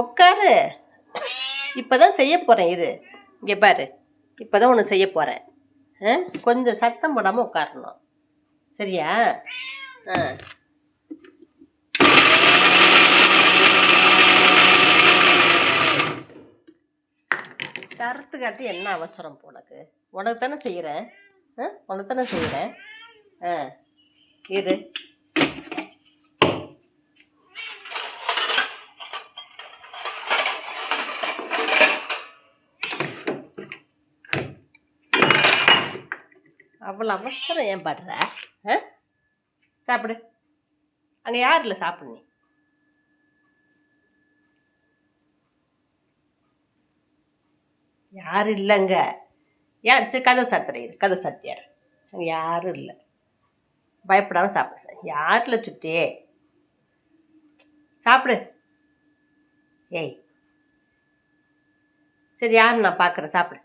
உட்காரு. இப்போ தான் செய்ய போகிறேன் இரு. இங்கே பாரு, இப்போ தான் ஒன்று செய்ய போகிறேன். கொஞ்சம் சத்தம் போடாமல் உட்காரணும், சரியா? தரத்து காட்டி என்ன அவசரம் உனக்கு? உனக்கு தானே செய்கிறேன். உனக்கு தானே செய்கிறேன். இரு. அவ்வளோ அவசரம் ஏன் படுற? சாப்பிடு. அங்கே யார் இல்லை சாப்பிடு. நீ யாரும் இல்லைங்க. யார்? சரி, கதவு சாத்துறீரு. கதவு சாத்தியார். அங்கே யாரும் இல்லை. பயப்படாமல் சாப்பிடு சார். யாரில் சுட்டி சாப்பிடு. ஏய், சரி, யார் நான் பார்க்குறேன். சாப்பிடு.